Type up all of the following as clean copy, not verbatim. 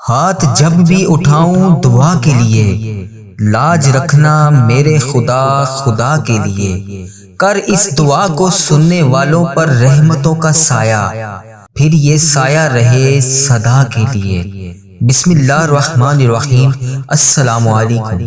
ہاتھ جب بھی اٹھاؤں دعا کے لیے، لاج رکھنا میرے خدا خدا کے لیے، کر اس دعا کو سننے والوں پر رحمتوں کا سایہ، پھر یہ سایہ رہے صدا کے لیے۔ بسم اللہ الرحمن الرحیم۔ السلام علیکم۔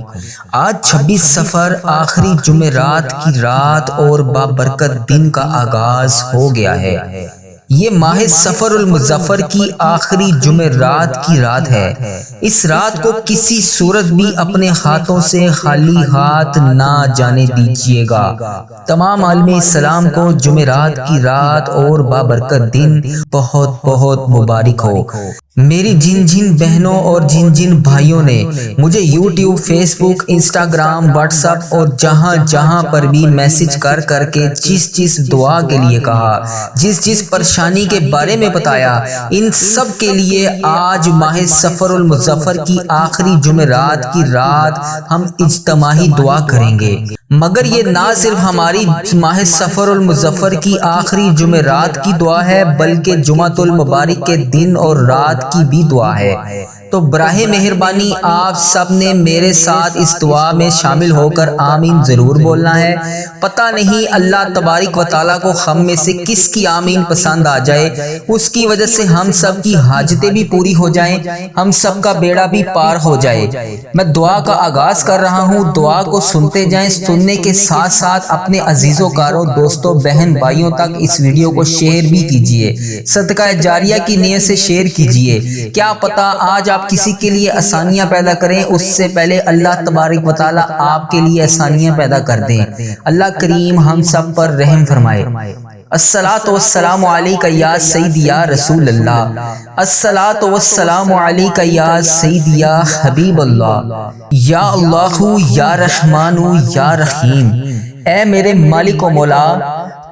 آج 26 صفر آخری جمعرات کی رات اور بابرکت دن کا آغاز ہو گیا ہے۔ یہ ماہ صفر المظفر کی آخری جمعرات کی رات ہے۔ اس رات کو کسی صورت بھی اپنے ہاتھوں سے خالی ہاتھ نہ جانے دیجیے گا۔ تمام عالم اسلام کو جمعرات کی رات اور بابرکت دن بہت بہت مبارک ہو۔ میری جن جن بہنوں اور جن جن بھائیوں نے مجھے یوٹیوب، فیس بک، انسٹاگرام، واٹس ایپ اور جہاں جہاں پر بھی میسج کر کر کے جس دعا کے لیے کہا، جس پریشانی کے بارے میں بتایا، ان سب کے لیے آج ماہ صفر المظفر کی آخری جمعرات کی رات ہم اجتماعی دعا کریں گے۔ مگر یہ نہ صرف ہماری ماہ صفر المظفر کی آخری جمعرات کی دعا ہے، بلکہ جمعۃ المبارک کے دن اور رات کی بھی دعا ہے۔ تو براہ مہربانی آپ سب نے میرے ساتھ اس دعا میں شامل ہو کر آمین ضرور بولنا ہے۔ پتہ نہیں اللہ تبارک و تعالیٰ کو ہم میں سے کس کی آمین پسند آ جائے، اس کی وجہ سے ہم سب کی حاجتیں بھی پوری ہو جائیں، ہم سب کا بیڑا بھی پار ہو جائے۔ میں دعا کا آغاز کر رہا ہوں، دعا کو سنتے جائیں، سننے کے ساتھ ساتھ اپنے عزیزوں کاروں، دوستوں، بہن بھائیوں تک اس ویڈیو کو شیئر بھی کیجیے، صدقہ جاریہ کی نیت سے شیئر کیجیے۔ کیا پتہ آج آپ کسی کے لیے آسانیاں پیدا کریں، اس سے پہلے اللہ تبارک و تعالیٰ آپ کے لیے آسانیاں پیدا کر دیں۔ اللہ کریم ہم سب پر رحم فرمائے۔ الصلاۃ والسلام علیک یا سیدی یا رسول اللہ، الصلاۃ والسلام علیک یا سیدی یا حبیب اللہ، یا اللہ یا رحمان یا رحیم۔ اے میرے مالک و مولا،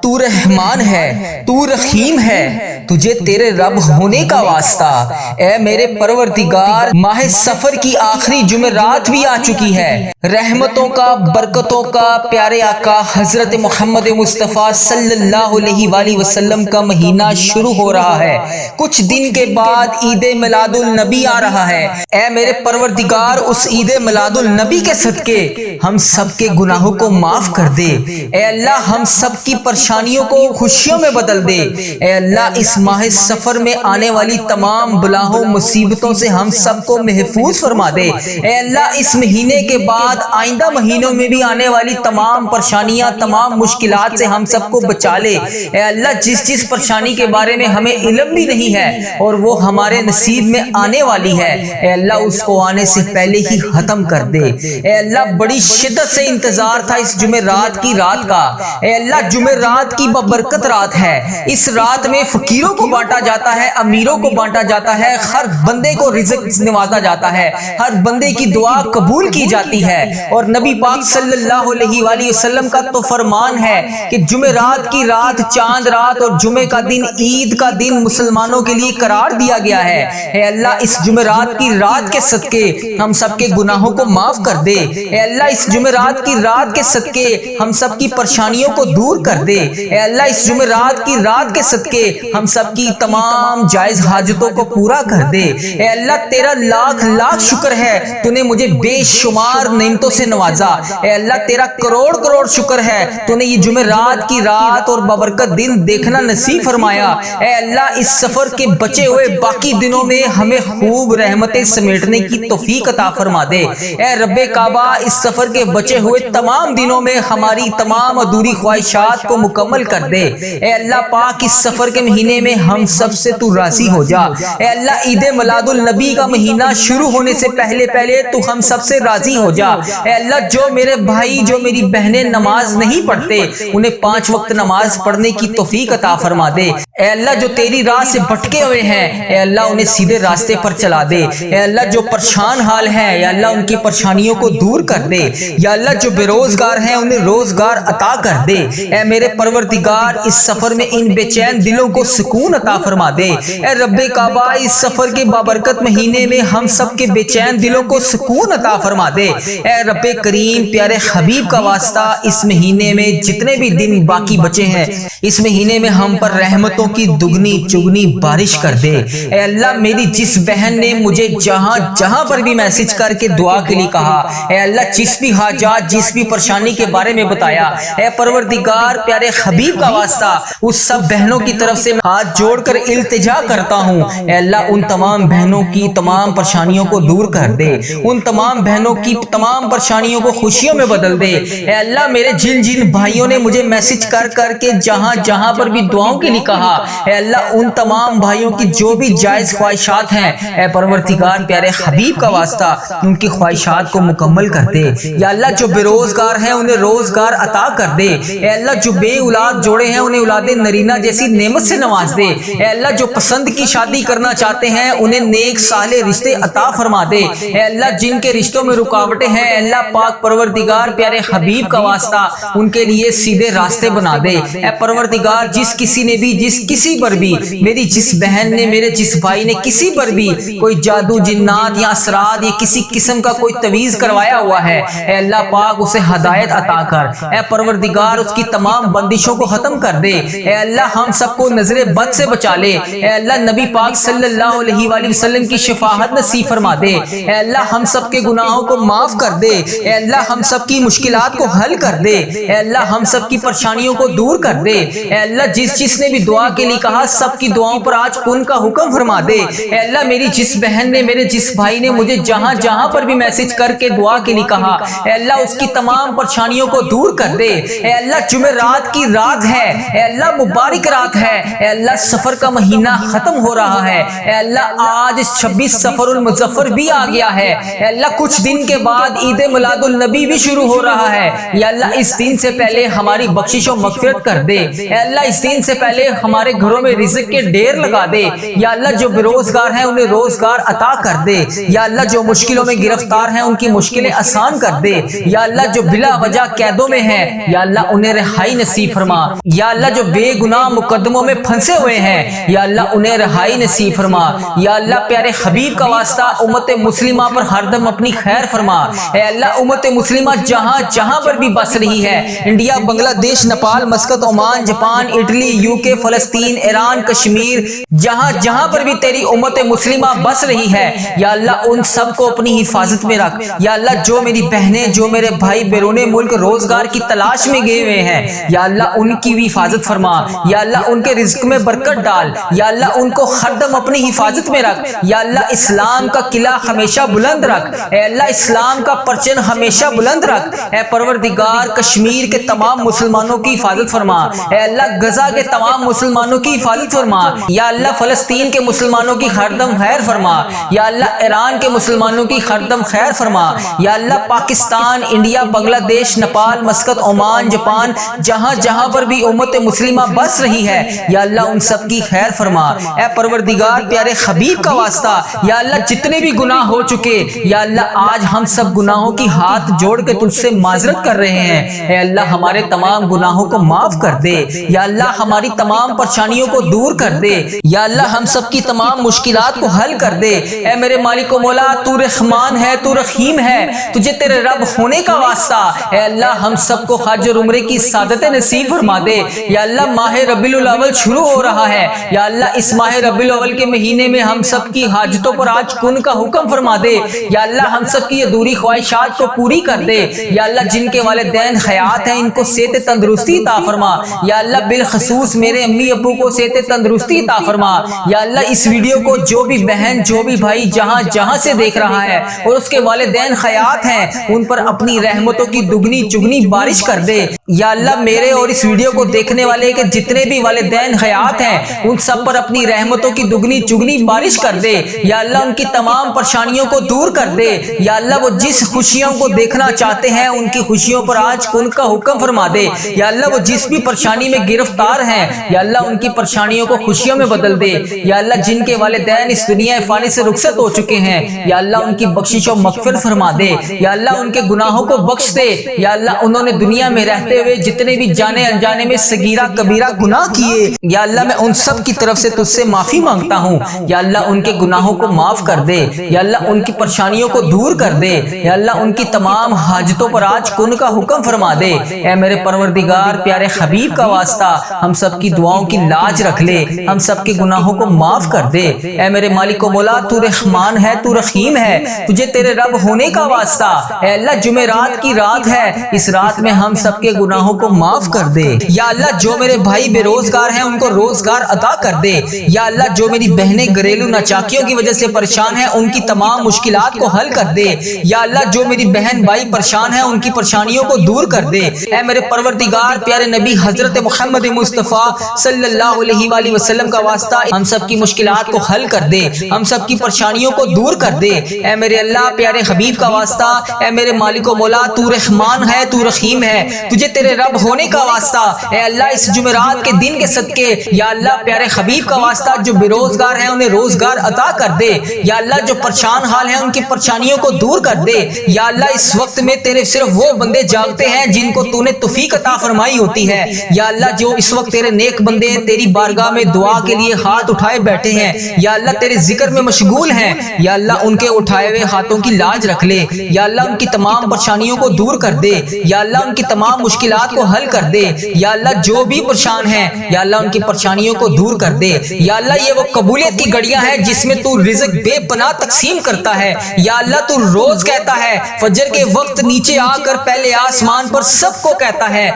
تو رحمان ہے، تو رحیم ہے، تجھے تیرے رب ہونے کا واسطہ۔ اے میرے پروردگار، ماہ صفر کی آخری جمعرات بھی آ چکی ہے، رحمتوں کا، برکتوں کا پیارے آقا حضرت محمد مصطفیٰ صلی اللہ علیہ وآلہ وسلم کا مہینہ شروع ہو رہا ہے۔ کچھ دن کے بعد عید میلاد النبی آ رہا ہے۔ اے میرے پروردگار، اس عید میلاد النبی کے صدقے ہم سب کے گناہوں کو معاف کر دے۔ اے اللہ ہم سب کی پریشانیوں کو خوشیوں میں بدل دے۔ اے اللہ اس ماہ صفر میں آنے والی تمام بلاؤں مصیبتوں سے ہم سب کو محفوظ فرما دے۔ اے اللہ اس مہینے کے بعد آئندہ مہینوں میں بھی آنے والی تمام پریشانیاں، تمام مشکلات سے ہم سب کو بچا لے۔ اے اللہ جس پریشانی کے بارے میں ہمیں علم بھی نہیں ہے اور وہ ہمارے نصیب میں آنے والی ہے، اے اللہ اس کو آنے سے پہلے ہی ختم کر دے۔ اے اللہ بڑی شدت سے انتظار تھا اس جمعرات کی رات کا۔ اے اللہ جمعرات کی ببرکت رات ہے۔ اس رات میں فقیروں کو بانٹا جاتا ہے، امیروں کو بانٹا جاتا ہے، ہر بندے کو رزق نوازا جاتا ہے، ہر بندے کی دعا قبول کی جاتی ہے۔ اور نبی پاک صلی اللہ علیہ وآلہ وسلم کا تو فرمان ہے کہ جمعرات کی رات چاند رات اور جمعے کا دن عید کا دن مسلمانوں کے لیے قرار دیا گیا ہے۔ اے اللہ اس جمعرات کی رات کے صدقے ہم سب کے گناہوں کو معاف کر دے۔ اے اللہ اس جمعرات کی رات کے صدقے ہم سب کی پریشانیوں کو دور کر دے۔ اے اللہ اس جمعرات کی رات کے صدقے ہم سب کی تمام جائز حاجتوں کو پورا کر دے۔ اے اللہ تیرا لاکھ لاکھ شکر ہے، تو نے مجھے بے شمار نعمتوں سے نوازا۔ اے اللہ تیرا کروڑ کروڑ شکر ہے، تو نے یہ جمعرات کی رات اور بابرکت دن دیکھنا نصیب فرمایا۔ اے اللہ اس سفر کے بچے ہوئے باقی دنوں میں ہمیں خوب رحمتیں سمیٹنے کی توفیق عطا فرما دے۔ اے رب کعبہ اس سفر کے بچے ہوئے تمام دنوں میں ہماری تمام ادھوری خواہشات کو مکمل کر دے۔ اے اللہ پاک اس سفر کے مہینے میں ہم سب سے تو راضی ہو جا۔ اے اللہ عید میلاد النبی کا مہینہ شروع ہونے سے پہلے تو ہم سب سے راضی ہو جا۔ اے اللہ جو میرے بھائی، جو میری بہنیں نماز نہیں پڑھتے، انہیں 5 وقت نماز پڑھنے کی توفیق عطا فرما دے۔ اے اللہ جو تیری راہ سے بھٹکے ہوئے ہیں، اے اللہ انہیں سیدھے راستے پر چلا دے۔ اے اللہ جو پریشان حال ہیں، اے اللہ ان کی پریشانیوں کو دور کر دے۔ یا اللہ جو بے روزگار ہیں انہیں روزگار عطا کر دے۔ اے میرے پروردگار اس سفر میں ان بے چین دلوں کو سکون عطا فرما دے۔ اے رب کعبہ اس سفر کے بابرکت مہینے میں ہم سب کے بے چین دلوں کو سکون عطا فرما دے۔ اے رب کریم پیارے حبیب کا واسطہ اس مہینے میں جتنے بھی دن باقی بچے ہیں، اس مہینے میں ہم پر رحمتوں کی دگنی چگنی بارش کر دے۔ اے اللہ میری جس بہن نے مجھے جہاں جہاں پر بھی میسج کر کے دعا کے لیے کہا، اے اللہ جس بھی حاجات جس بھی پریشانی کے بارے میں بتایا، اے پروردگار پیارے حبیب کا واسطہ اس سب بہنوں کی طرف سے ہاتھ جوڑ کر التجا کرتا ہوں، اے اللہ ان تمام بہنوں کی تمام پریشانیوں کو دور کر دے، ان تمام بہنوں کی تمام پریشانیوں کو خوشیوں میں بدل دے۔ اے اللہ میرے جن جن بھائیوں نے مجھے میسج کر کر کے جہاں جہاں پر بھی دعاؤں کے لیے کہا، اے اللہ ان تمام بھائیوں کی جو بھی جائز خواہشات ہیں، اے پروردگار پیارے حبیب کا واسطہ ان کی خواہشات کو مکمل کر دے۔ یا اللہ جو بے روزگار ہیں انہیں روزگار عطا کر دے۔ اے اللہ جو بے اولاد جوڑے ہیں انہیں اولاد نرینہ جیسی نعمت سے نواز دے۔ اے اللہ جو پسند کی شادی کرنا چاہتے ہیں انہیں نیک صالح رشتے عطا فرما دے۔ اے اللہ جن کے رشتوں میں رکاوٹیں ہیں، اے اللہ پاک پروردگار پیارے حبیب کا واسطہ ان کے لیے سیدھے راستے بنا دے۔ اے پروردگار جس کسی نے بھی جس کسی پر بھی میری جس بہن نے میرے جس بھائی نے کسی پر بھی کوئی جادو جنات یا اسرار یا کسی قسم کا کوئی تعویذ کروایا ہوا ہے، اے اللہ پاک اسے ہدایت عطا کر۔ اے پروردگار اس کی تمام بندشوں کو ختم کر دے۔ اے اللہ ہم سب کو نظر بد سے بچا لے۔ اے اللہ نبی پاک صلی اللہ علیہ وآلہ وسلم کی شفاعت نصیب فرما دے۔ اے اللہ ہم سب کے گناہوں کو معاف کر دے۔ اے اللہ ہم سب کی مشکلات کو حل کر دے۔ اے اللہ ہم سب کی پریشانیوں کو دور کر دے۔ اے اللہ جس نے بھی دعا کے لیے کہا سب کی دعاؤں پر آج کن کا حکم فرما دے۔ اے اللہ میری جس بہن نے میرے جس بھائی نے مجھے جہاں جہاں پر بھی میسج کر کے دعا کے لیے کہا، اے اللہ اس کی تمام پریشانیوں کو دور کر دے۔ اے اللہ جمعرات کی رات ہے، اے اللہ مبارک رات ہے، اے اللہ سفر کا مہینہ ختم ہو رہا ہے، اے اللہ آج 26 سفر المظفر بھی آ گیا ہے، اے اللہ کچھ دن کے بعد عید میلاد النبی بھی شروع ہو رہا ہے۔ یا اللہ اس دن سے پہلے ہماری بخشش و مغفرت کر دے۔ اے اللہ اس دن سے پہلے ہمارے گھروں میں رزق کے ڈھیر لگا دے۔ یا اللہ جو بے روزگار ہیں انہیں روزگار عطا کر دے۔ یا اللہ جو مشکلوں میں گرفتار ہیں ان کی مشکلیں آسان کر دے۔ یا اللہ جو بلا وجہ قیدوں میں ہیں، یا اللہ انہیں رہائی نصیب فرما۔ یا اللہ جو بے گناہ مقدموں میں پھنسے ہوئے ہیں، یا اللہ انہیں رہائی نصیب فرما۔ یا اللہ پیارے حبیب کا واسطہ امت مسلمہ پر ہر دم اپنی خیر فرما۔ اے اللہ امت مسلمہ جہاں جہاں پر بھی بس رہی ہے، انڈیا، بنگلہ دیش، Nepal, Muscat, Oman, Japan, Italy, UK, فلسطین، ایران، کشمیر، جہاں جہاں پر بھی تیری امت مسلمہ بس رہی ہے، یا اللہ ان سب کو اپنی حفاظت میں رکھ۔ یا اللہ جو میری بہنیں جو میرے بھائی بیرون ملک روزگار کی تلاش میں گئے ہوئے ہیں، یا اللہ ان کی بھی حفاظت فرما۔ یا اللہ ان کے رزق میں برکت ڈال۔ یا اللہ ان کو ہر دم اپنی حفاظت میں رکھ۔ یا اللہ اسلام کا قلعہ ہمیشہ بلند رکھ۔ اے اللہ اسلام کا پرچم ہمیشہ بلند رکھ۔ اے پروردگار کشمیر کے تمام مسلمانوں کی حفاظت فرما۔ اے اللہ غزہ کے تمام مسلمانوں کی حفاظت فرما۔ یا اللہ فلسطین کے مسلمانوں کی ہر دم خیر فرما۔ یا اللہ ایران کے مسلمانوں کی ہر دم خیر فرما۔ یا اللہ پاکستان، انڈیا، بنگلہ دیش، نیپال، مسقط، عمان، جاپان، جہاں جہاں پر بھی امت مسلمہ بس رہی ہے، یا اللہ ان سب کی خیر فرما۔ اے پروردگار پیارے حبیب کا واسطہ، یا اللہ جتنے بھی گناہ ہو چکے، یا اللہ آج ہم سب گناہوں کی ہاتھ جوڑ کے تجھ سے معذرت کر رہے ہیں۔ اے اللہ ہمارے تمام گناہوں کو معاف کر دے۔ یا اللہ ہماری تمام پریشانیوں کو دور کر دے۔ یا اللہ ہم سب کی تمام مشکلات کو حل کر دے۔ اے میرے مالک و مولا تو رحمان ہے، تو رحیم ہے، تجھے تیرے رب ہونے کا واسطہ اے اللہ ہم سب کو حج اور عمرے کی سعادت نصیب فرما دے۔ یا اللہ ماہ ربیع الاول شروع ہو رہا ہے، یا اللہ اس ماہ ربیع الاول کے مہینے میں ہم سب کی حاجتوں پر آج کن کا حکم فرما دے۔ یا اللہ ہم سب کی ادھوری خواہشات کو پوری کر دے۔ یا اللہ جن کے والدین حیات ہیں ان کو صحت تندرستی عطا فرما۔ یا اللہ بالخصوص میرے امی ابو کو صحت تندرستی عطا فرما۔ یا اللہ اس ویڈیو کو جو بھی بہن جو بھی بھائی جہاں جہاں سے دیکھ رہا ہے اور اس کے والدین حیات ہیں ان پر اپنی رحمتوں کی دگنی چگنی بارش کر دے۔ یا اللہ میرے اور اس ویڈیو کو دیکھنے والے کے جتنے بھی والدین حیات ہیں ان سب پر اپنی رحمتوں کی دگنی چگنی بارش کر دے۔ یا اللہ ان کی تمام پریشانیوں کو دور کر دے۔ یا اللہ وہ جس خوشیوں کو دیکھنا چاہتے ہیں ان کی خوشیوں پر آج کن کا حکم فرما دے۔ یا اللہ وہ جس بھی پریشانی میں گرفتار ہیں یا اللہ ان کی پریشانیوں کو خوشیوں میں بدل دے۔ یا اللہ جن کے والدین اس دنیا فانی سے رخصت ہو چکے ہیں یا اللہ ان کی بخشش و مغفرت فرما دے۔ یا اللہ ان کے گناہوں کو بخش دے۔ یا اللہ انہوں نے دنیا میں رہتے ہوئے جتنے بھی جانے انجانے میں صغیرہ کبیرہ گناہ کیے یا اللہ میں ان سب کی طرف سے تجھ سے معافی مانگتا ہوں۔ یا اللہ ان کے گناہوں کو معاف کر دے۔ یا اللہ ان کی پریشانیوں کو دور کر دے۔ یا اللہ ان کی تمام حاجتوں پر آج کن کا حکم فرما دے۔ اے میرے پروردگار پیارے حبیب کا واسطہ ہم سب کی دعاؤں کی کی لاج رکھ لے، ہم سب کے گناہوں کو معاف کر دے۔ اے میرے مالک و مولا، تو رحمان ہے، تو رحیم ہے، تجھے تیرے رب ہونے کا واسطہ اے اللہ جمعرات کی رات ہے، اس رات میں ہم سب کے گناہوں کو معاف کر دے۔ یا اللہ جو میرے بھائی بے روزگار ہیں ان کو روزگار عطا کر دے۔ یا اللہ جو میری بہنیں گھریلو ناچاکیوں کی وجہ سے پریشان ہیں ان کی تمام مشکلات کو حل کر دے۔ یا اللہ جو میری بہن بھائی پریشان ہیں ان کی پریشانیوں کو دور کر دے۔ اے میرے پروردگار پیارے نبی حضرت محمد مصطفیٰ صلی اللہ علیہ وآلہ وسلم کا واسطہ ہم سب کی مشکلات کو حل کر دے، ہم سب کی پریشانیوں کو دور کر دے۔ اے میرے اللہ پیارے حبیب کا واسطہ اے میرے مالک و مولا، تو رحمان ہے، تو رحیم ہے، تجھے تیرے رب ہونے کا واسطہ اے اللہ اس جمعرات کے دن کے صدقے یا اللہ پیارے حبیب کا واسطہ جو بے روزگار ہیں انہیں روزگار عطا کر دے۔ یا اللہ جو پریشان حال ہیں ان کی پریشانیوں کو دور کر دے۔ یا اللہ اس وقت میں تیرے صرف وہ بندے جاگتے ہیں جن کو تو نے توفیق عطا فرمائی ہوتی ہے۔ یا اللہ جو اس وقت تیرے نیک بندے تیری بارگاہ میں دعا کے لیے ہاتھ اٹھائے بیٹھے ہیں، یا اللہ تیرے ذکر میں مشغول ہیں، یا اللہ ان کے اٹھائے ہوئے ہاتھوں کی لاج رکھ لے۔ یا اللہ ان کی تمام پریشانیوں کو دور کر دے۔ یا اللہ ان کی تمام مشکلات کو حل کر دے۔ یا اللہ جو بھی پریشان ہیں یا اللہ ان کی پریشانیوں کو دور کر دے۔ یا اللہ یہ وہ قبولیت کی گھڑیاں ہیں جس میں تو رزق بے پناہ تقسیم کرتا ہے۔ یا اللہ تو روز کہتا ہے فجر کے وقت نیچے آ کر پہلے آسمان پر سب کو کہتا ہے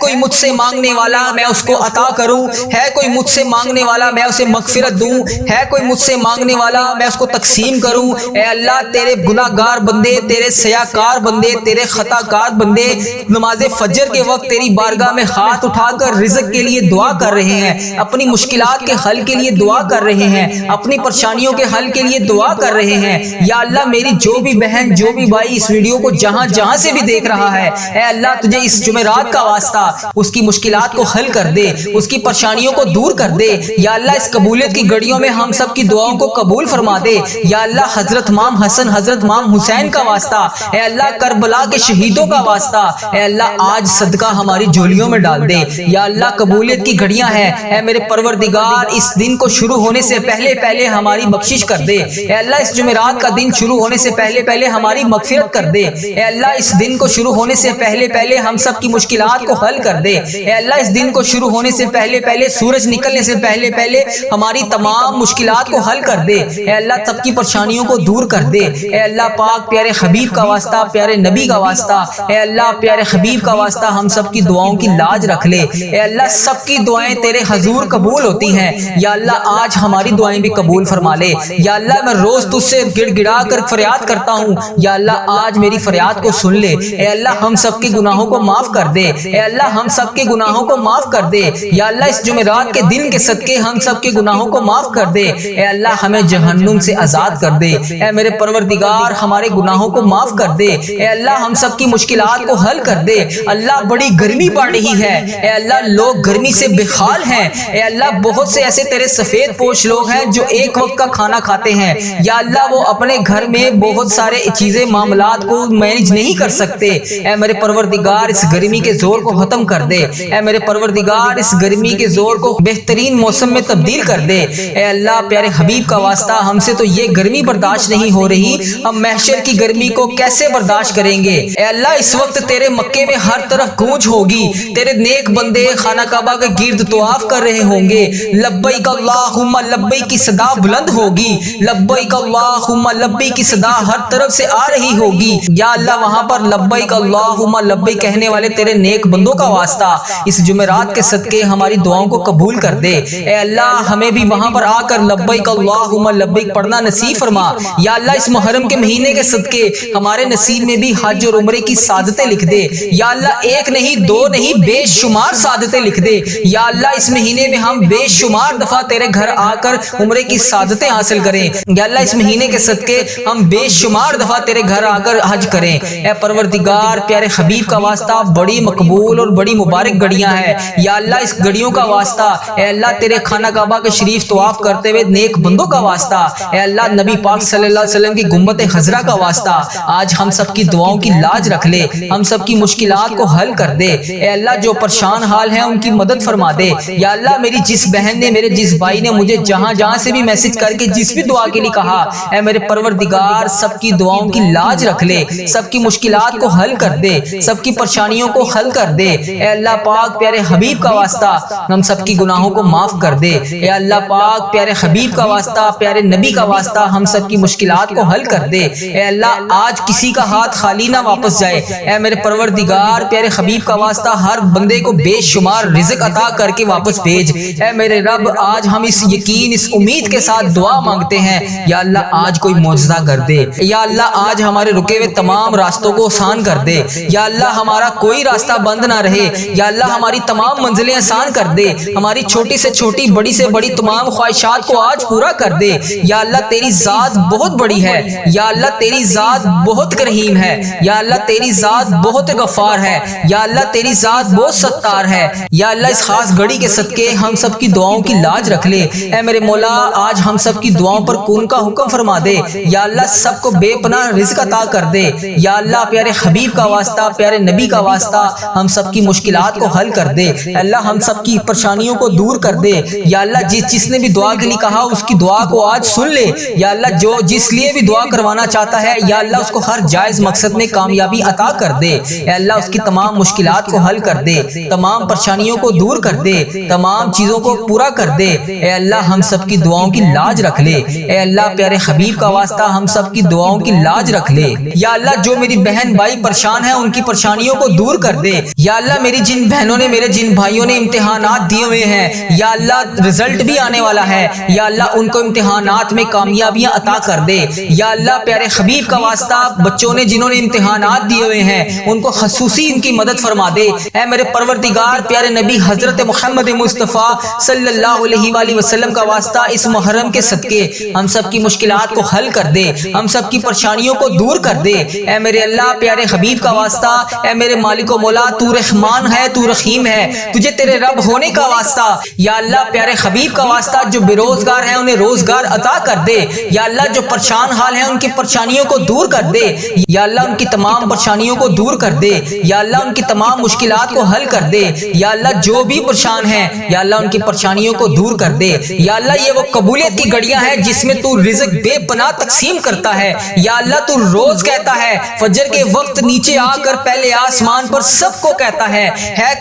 کوئی مجھ سے مانگنے والا میں اس کو عطا کروں، ہے کوئی مجھ سے مانگنے والا میں اسے مغفرت دوں، ہے کوئی مجھ سے مانگنے والا میں اس کو تقسیم کروں۔ اے اللہ تیرے گناہ گار بندے، تیرے سیاکار بندے، تیرے خطا کار بندے نماز فجر کے وقت تیری بارگاہ میں ہاتھ اٹھا کر رزق کے لیے دعا کر رہے ہیں، اپنی مشکلات کے حل کے لیے دعا کر رہے ہیں، اپنی پریشانیوں کے حل کے لیے دعا کر رہے ہیں۔ یا اللہ میری جو بھی بہن جو بھی بھائی اس ویڈیو کو جہاں جہاں سے بھی دیکھ رہا ہے، اے اللہ تجھے اس جمعرات کا واسطہ اس کی مشکلات کو حل کر دے، اس کی پریشانیوں کو دور کر دے۔ یا اللہ اس قبولیت کی گھڑیوں میں ہم سب کی دعاؤں کو قبول فرما دے۔ یا اللہ حضرت امام حسن حضرت امام حسین کا واسطہ، اے اللہ کربلا کے شہیدوں کا واسطہ، اے اللہ آج صدقہ ہماری جھولیوں میں ڈال دے۔ یا اللہ قبولیت کی گھڑیاں ہیں، اے میرے پروردگار اس دن کو شروع ہونے سے پہلے پہلے ہماری بخشش کر دے۔ اے اللہ اس جمعرات کا دن شروع ہونے سے پہلے پہلے ہماری مغفرت کر دے۔ اے اللہ اس دن کو شروع ہونے سے پہلے پہلے ہم سب کی مشکلات کو حل کر دے۔ اے اللہ اس دن کو شروع ہونے سے پہلے پہلے سورج نکلنے سے پہلے پہلے ہماری تمام مشکلات کو حل کر دے۔ اے اللہ سب کی پریشانیوں کو دور کر دے۔ اے اللہ پاک پیارے حبیب کا واسطہ پیارے نبی کا واسطہ، اے اللہ پیارے حبیب کا واسطہ ہم سب کی دعاؤں کی لاج رکھ لے۔ اے اللہ سب کی دعائیں تیرے حضور قبول ہوتی ہیں، یا اللہ آج ہماری دعائیں بھی قبول فرما لے۔ یا اللہ میں روز تجھ سے گڑ گڑا کر فریاد کرتا ہوں، یا اللہ آج میری فریاد کو سن لے۔ اے اللہ ہم سب کے گناہوں کو معاف کر دے۔ اے اللہ ہم سب کے گناہوں کو معاف کر دے۔ یا اللہ اس جمعرات کے دن کے صدقے ہم سب کے گناہوں کو معاف کر دے۔ اے اللہ ہمیں جہنم سے آزاد کر دے۔ اے میرے پروردگار ہمارے گناہوں کو معاف کر دے۔ اے اللہ ہم سب کی مشکلات کو حل کر دے۔ اللہ بڑی گرمی پڑ رہی ہے، اے اللہ لوگ گرمی سے بے حال ہیں۔ اے اللہ بہت سے ایسے تیرے سفید پوش لوگ ہیں جو ایک وقت کا کھانا کھاتے ہیں، یا اللہ وہ اپنے گھر میں بہت سارے چیزیں معاملات کو مینج نہیں کر سکتے۔ اے میرے پروردگار اس گرمی کے زور کو ختم کر دے۔ اے میرے پروردگار اس گرمی کے زور کو بہترین موسم میں تبدیل کر دے۔ اے اللہ پیارے حبیب کا واسطہ ہم سے تو یہ گرمی برداشت نہیں ہو رہی، ہم محشر کی گرمی کو کیسے برداشت کریں گے۔ اے اللہ اس وقت تیرے مکے میں ہر طرف گونج ہوگی، تیرے نیک بندے خانہ کعبہ کے گرد طواف کر رہے ہوں گے، لبیک اللہم لبیک کی صدا بلند ہوگی، لبیک اللہم لبیک کی صدا ہر طرف سے آ رہی ہوگی۔ یا اللہ وہاں پر لبیک اللہم لبیک کہنے والے تیرے نیک بندوں کا واسطہ اس جمعرات کے صدقے ہماری دعاؤں کو قبول کر دے۔ اے اللہ ہمیں بھی وہاں پر آ کر لبیک اللہم لبیک پڑھنا نصیب فرما۔ یا اللہ اس محرم کے مہینے کے صدقے ہمارے نصیب میں بھی حج اور عمرے کی سعادتیں لکھ دے۔ یا اللہ ایک نہیں دو نہیں بے شمار سعادتیں لکھ دے۔ یا اللہ اس مہینے میں ہم بے شمار دفعہ تیرے گھر آ کر عمرے کی سعادتیں حاصل کریں۔ یا اللہ اس مہینے کے صدقے ہم بے شمار دفعہ تیرے گھر آ کر حج کریں۔ اے پروردگار پیارے حبیب کا واسطہ بڑی مقبول اور بڑی مبارک گھڑیاں ہیں، یا اللہ اس گھڑیوں کا واسطہ اے اللہ تیرے خانہ کعبہ کے شریف طواف کرتے ہوئے نیک بندوں کا واسطہ، اے اللہ نبی پاک صلی اللہ علیہ وسلم کی گنبد خضرا کا واسطہ آج ہم سب کی دعاؤں کی لاج رکھ لے، ہم سب کی مشکلات کو حل کر دے۔ اے اللہ جو پریشان حال ہیں ان کی مدد فرما دے۔ یا اللہ میری جس بہن نے میرے جس بھائی نے مجھے جہاں جہاں سے بھی میسج کر کے جس بھی دعا کے لیے کہا، اے میرے پروردگار سب کی دعاؤں کی لاج رکھ لے، سب کی مشکلات کو حل کر دے، سب کی پریشانیوں کو حل کر دے۔ اے اللہ پاک پیارے حبیب کا واسطہ ہم سب کی گناہوں کو معاف کر دے۔ اے اللہ پاک پیارے حبیب کا واسطہ، پیارے نبی کا واسطہ ہم سب کی مشکلات کو حل کر دے۔ اے اللہ آج کسی کا ہاتھ خالی نہ واپس جائے۔ اے میرے پروردگار پیارے حبیب کا واسطہ ہر بندے کو بے شمار رزق عطا کر کے واپس بھیج۔ اے میرے رب آج ہم اس یقین اس امید کے ساتھ دعا مانگتے ہیں، یا اللہ آج کوئی معجزہ کر دے، یا اللہ آج ہمارے رکے ہوئے تمام راستوں کو آسان کر دے، یا اللہ ہمارا کوئی راستہ بند نہ رہے، یا اللہ ہماری تمام منزلیں آسان کر دے، ہماری چھوٹی سے چھوٹی بڑی سے بڑی تمام خواہشات کو آج پورا کر دے۔ یا اللہ تیری ذات بہت بڑی ہے، یا اللہ تیری ذات بہت کریم ہے، یا اللہ تیری ذات بہت غفار ہے، یا اللہ تیری ذات بہت ستار ہے۔ یا اللہ اس خاص گھڑی کے صدقے ہم سب کی دعاؤں کی لاج رکھ لے۔ اے میرے مولا آج ہم سب کی دعاؤں پر کون کا حکم فرما دے، یا اللہ سب کو بے پناہ رزق عطا کر دے۔ یا اللہ پیارے حبیب کا واسطہ، پیارے نبی کا واسطہ ہم سب کی مشکلات کو حل کر دے۔ اللہ ہم سب کی پریشانیوں کو دور کر دے۔ یا اللہ جس نے بھی دعا کے لیے کہا اس کی دعا کو آج سن لے۔ یا اللہ جو جس لیے بھی دعا کروانا چاہتا ہے، یا اللہ اس کو ہر جائز مقصد میں کامیابی عطا کر دے۔ اے اللہ اس کی تمام مشکلات کو حل کر دے، تمام پریشانیوں کو دور کر دے، تمام چیزوں کو پورا کر دے۔ اے اللہ ہم سب کی دعاؤں کی لاج رکھ لے۔ اے اللہ پیارے حبیب کا واسطہ ہم سب کی دعاؤں کی لاج رکھ لے۔ یا اللہ جو میری بہن بھائی پریشان ہیں ان کی پریشانیوں کو دور کر دے۔ یا اللہ میری جن بہنوں نے میرے جن بھائیوں نے امتحانات دیے ہوئے ہیں، یا اللہ رزلٹ بھی آنے والا ہے، یا اللہ ان کو امتحانات میں کامیابیاں عطا کر دے۔ یا اللہ پیارے حبیب کا واسطہ بچوں نے جنہوں نے امتحانات دیے ہوئے ہیں ان کو خصوصی ان کی مدد فرما دے۔ اے میرے پروردگار پیارے نبی حضرت محمد مصطفیٰ صلی اللہ علیہ وآلہ وسلم کا واسطہ اس محرم کے صدقے ہم سب کی مشکلات کو حل کر دے، ہم سب کی پریشانیوں کو دور کر دے۔ اے میرے اللہ پیارے حبیب کا واسطہ، اے میرے مالک و مولا تو رحمان ہے، تو رحیم ہے، تجھے تیرے رب ہونے کا واسطہ، یا اللہ پیارے حبیب کا واسطہ جو بے روزگار ہیں انہیں روزگار عطا کر دے۔ یا اللہ جو پریشان حال ہیں ان کی پریشانیوں کو دور کر دے، یا اللہ ان کی تمام پریشانیوں کو دور کر دے، یا اللہ ان کی تمام مشکلات کو حل کر دے۔ یا اللہ جو بھی پریشان ہیں یا اللہ ان کی پریشانیوں کو دور کر دے۔ یا اللہ یہ وہ قبولیت کی گھڑیاں ہیں جس میں تو رزق بے پناہ تقسیم کرتا ہے۔ یا اللہ تو روز کہتا ہے فجر کے وقت نیچے آ کر پہلے آسمان پر سب کو کہتا ہے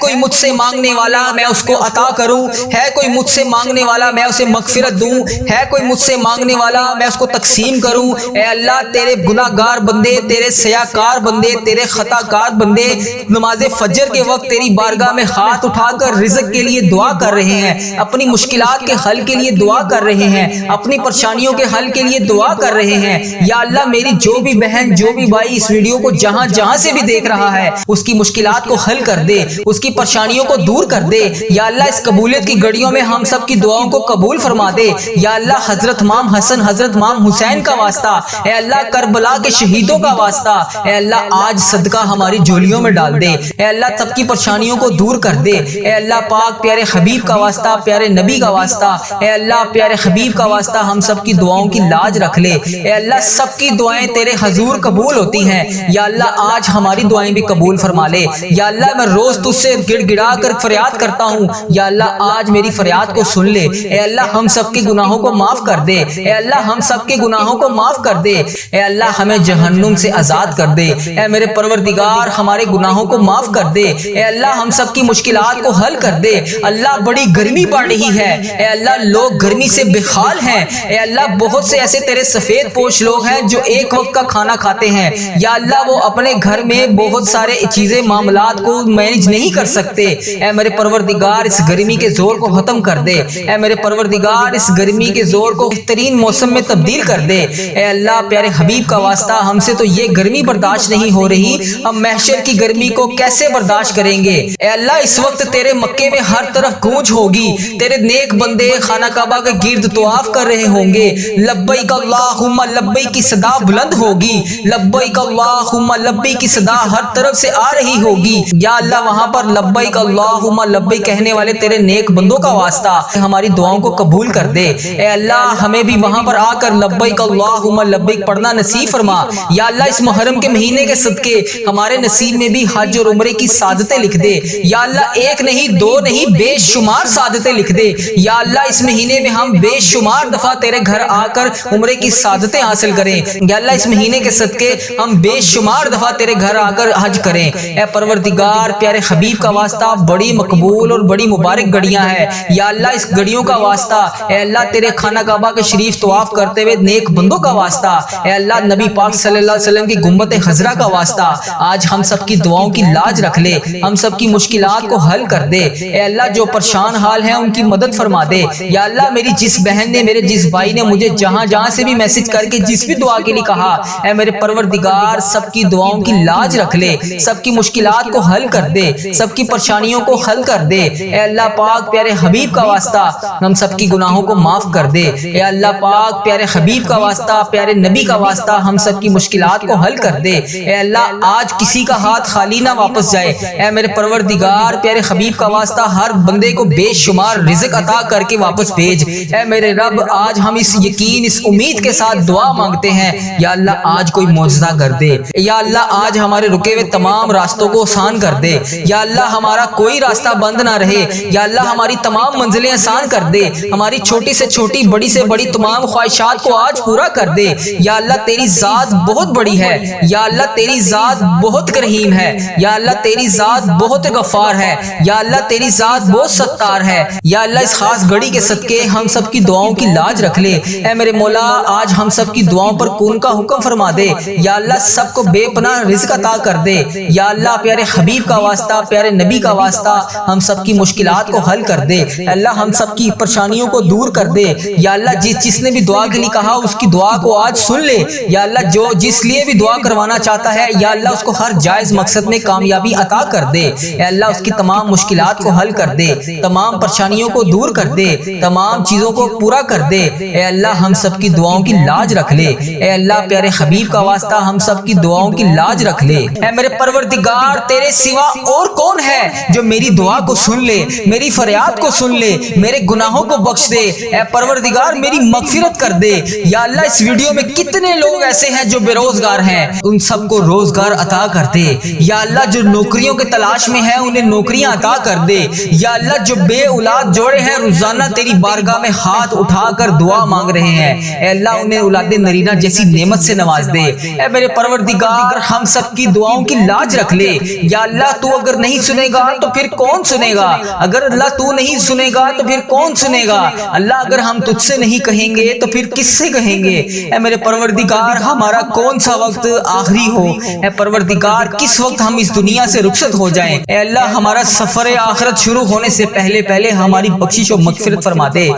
کوئی مجھ سے مانگنے والا میں اس کو عطا کروں، ہے کوئی مجھ سے مانگنے والا میں اسے مغفرت دوں، ہے کوئی مجھ سے مانگنے والا میں اس کو تقسیم کروں۔ اے اللہ تیرے گناہ گار بندے، تیرے سیاکار بندے، تیرے خطا کار بندے نماز فجر کے وقت تیری بارگاہ میں ہاتھ اٹھا کر رزق کے لیے دعا کر رہے ہیں، اپنی مشکلات کے حل کے لیے دعا کر رہے ہیں، اپنی پریشانیوں کے حل کے لیے دعا کر رہے ہیں۔ یا اللہ میری جو بھی بہن جو بھی بھائی اس ویڈیو کو جہاں جہاں سے بھی دیکھ رہا ہے اس کی مشکلات کو حل کر دے، اس کی پریشانیوں کو دور کر دے۔ یا اللہ اس قبولیت کی گھڑیوں میں ہم سب کی دعاؤں کو قبول فرما دے۔ یا اللہ حضرت امام حسن حضرت امام حسین کا واسطہ، اے اللہ کربلا کے شہیدوں کا واسطہ، اے اللہ آج صدقہ ہماری جھولیوں میں ڈال دے۔ اے اللہ سب کی پریشانیوں کو دور کر دے۔ اے اللہ پاک پیارے حبیب کا واسطہ، پیارے نبی کا واسطہ، اے اللہ پیارے حبیب کا واسطہ ہم سب کی دعاؤں کی لاج رکھ لے۔ اے اللہ سب کی دعائیں تیرے حضور قبول ہوتی ہیں، یا اللہ آج ہماری دعائیں بھی قبول فرما لے۔ یا اللہ میں روز تجھ سے گڑ گڑا کر فریاد کرتا ہوں، یا اللہ آج میری فریاد کو سن لے۔ اے اللہ ہم سب کے گناہوں کو معاف کر دے، اے اللہ ہم سب کے گناہوں کو معاف کر دے، اے اللہ ہمیں جہنم سے آزاد کر دے۔ اے میرے پروردگار ہمارے گناہوں کو معاف کر دے، اے اللہ ہم سب کی مشکلات کو حل کر دے۔ اللہ بڑی گرمی پڑ رہی ہے، اے اللہ لوگ گرمی سے بے حال ہیں، اے اللہ بہت سے ایسے تیرے سفید پوش لوگ ہیں جو ایک وقت کا کھانا کھاتے ہیں، یا اللہ وہ اپنے گھر میں بہت سارے چیزیں معاملات کو مینج نہیں کر سکتے۔ اے میرے پروردگار اس گرمی کے زور کو ختم کر دے، اے میرے پروردگار اس گرمی کے زور کو بہترین موسم میں تبدیل کر دے۔ اے اللہ پیارے حبیب کا واسطہ ہم سے تو یہ گرمی برداشت نہیں ہو رہی، ہم محشر کی گرمی کو کیسے برداشت کریں گے؟ اے اللہ اس وقت تیرے مکے میں ہر طرف گونج ہوگی، تیرے نیک بندے خانہ کعبہ کے گرد طواف کر رہے ہوں گے، لبیک اللہم لبیک کی صدا بلند ہوگی، لبیک اللہم لبیک کی صدا ہر طرف سے آ رہی ہوگی۔ یا اللہ وہاں پر لبیک اللہم لبیک کہنے والے تیرے نیک بندوں کا واسطہ ہماری دعاؤں کو قبول کر دے۔ اے اللہ ہمیں بھی وہاں پر آ کر لبیک اللہم لبیک پڑھنا نصیب فرما۔ یا اللہ اس محرم کے مہینے کے صدقے ہمارے نصیب میں بھی حج اور عمرے کی سعادتیں لکھ دے۔ یا اللہ ایک نہیں دو نہیں بے شمار سعادتیں لکھ دے۔ یا اللہ اس مہینے میں ہم بے شمار دفعہ تیرے گھر آ کر عمرے کی سعادتیں حاصل کریں۔ یا اللہ اس مہینے کے صدقے ہم بے شمار دفعہ تیرے گھر آ کر حج کریں۔ اے پروردگار پیارے حبیب کا واسطہ بڑی مقبول اور بڑی بڑی مبارک گھڑیاں ہیں یا اللہ اس گھڑیوں کا واسطہ اے اللہ تیرے خانہ کعبہ کے شریف طواف کرتے ہوئے نیک بندوں کا واسطہ اے اللہ نبی پاک صلی اللہ علیہ وسلم کی گنبد خضرا کا واسطہ آج ہم سب کی دعاؤں کی لاج رکھ لے، ہم سب کی مشکلات کو حل کر دے اے اللہ جو پریشان حال ہیں ان کی مدد فرما دے یا اللہ میری جس بہن نے میرے جس بھائی نے مجھے جہاں جہاں سے بھی میسج کر کے جس بھی دعا کے لیے کہا اے میرے پروردگار سب کی دعاؤں کی لاج رکھ لے، سب کی مشکلات کو حل کر دے، سب کی پریشانیوں کو حل کر دے اے اللہ پاک پیارے حبیب کا واسطہ ہم سب کی گناہوں کو معاف کر دے اے اللہ پاک پیارے حبیب کا واسطہ پیارے نبی کا واسطہ ہم سب کی مشکلات کو حل کر دے اے اللہ آج کسی کا ہاتھ خالی نہ واپس جائے اے میرے پروردگار پیارے حبیب کا واسطہ ہر بندے کو بے شمار رزق عطا کر کے واپس بھیج اے میرے رب آج ہم اس یقین اس امید کے ساتھ دعا مانگتے ہیں یا اللہ آج کوئی معجزہ کر دے یا اللہ آج ہمارے رکے ہوئے تمام راستوں کو آسان کر دے یا اللہ ہمارا کوئی راستہ بند نہ رہے یا اللہ ہماری تمام منزلیں آسان کر دے، ہماری چھوٹی سے چھوٹی بڑی سے بڑی تمام خواہشات کو آج پورا کر دے یا اللہ تیری ذات بہت بڑی ہے یا اللہ تیری ذات بہت کریم ہے یا اللہ تیری ذات بہت غفار ہے یا اللہ تیری ذات بہت ستار ہے یا اللہ اس خاص گھڑی کے صدقے ہم سب کی دعاؤں کی لاج رکھ لے اے میرے مولا آج ہم سب کی دعاؤں پر کون کا حکم فرما دے یا اللہ سب کو بے پناہ رزق عطا کر دے یا اللہ پیارے حبیب کا واسطہ پیارے نبی کا واسطہ ہم سب کی مشکلات کو حل کر دے اللہ ہم سب کی پریشانیوں کو دور کر دے یا اللہ جس نے بھی دعا کے لیے کہا اس کی دعا کو آج سن لے یا اللہ جو جس لیے بھی دعا کروانا چاہتا ہے یا اللہ اس کو ہر جائز مقصد میں کامیابی عطا کر دے اے اللہ اس کی تمام مشکلات کو حل کر دے، تمام پریشانیوں کو دور کر دے، تمام چیزوں کو پورا کر دے اے اللہ ہم سب کی دعاؤں کی لاج رکھ لے اے اللہ پیارے حبیب کا واسطہ ہم سب کی دعاؤں کی لاج رکھ لے اے میرے پروردگار تیرے سوا اور کون ہے جو میری دعا کو سن لے، میری فریاد کو سن لے، میرے گناہوں کو بخش دے اے پروردگار میری مغفرت کر دے یا اللہ اس ویڈیو میں کتنے لوگ ایسے ہیں جو بے روزگار ہیں ان سب کو روزگار عطا کر دے یا اللہ جو نوکریوں کے تلاش میں ہیں انہیں نوکریاں عطا کر دے یا اللہ جو بے اولاد جوڑے ہیں روزانہ تیری بارگاہ میں ہاتھ اٹھا کر دعا مانگ رہے ہیں اے اللہ انہیں اولاد نرینہ جیسی نعمت سے نواز دے اے میرے پروردگار ہم سب کی دعاؤں کی لاج رکھ لے یا اللہ تو اگر نہیں سنے گا تو پھر کون سنے گا، اگر اللہ تو نہیں سنے گا تو پھر کون سنے گا اللہ اگر ہم تجھ سے نہیں کہیں گے تو پھر کس سے کہیں گے اے میرے پروردگار ہمارا کون سا وقت آخری ہو اے پروردگار کس وقت ہم اس دنیا سے رخصت ہو جائیں اے اللہ ہمارا سفر آخرت شروع ہونے سے پہلے ہماری بخشش و مغفرت فرما دے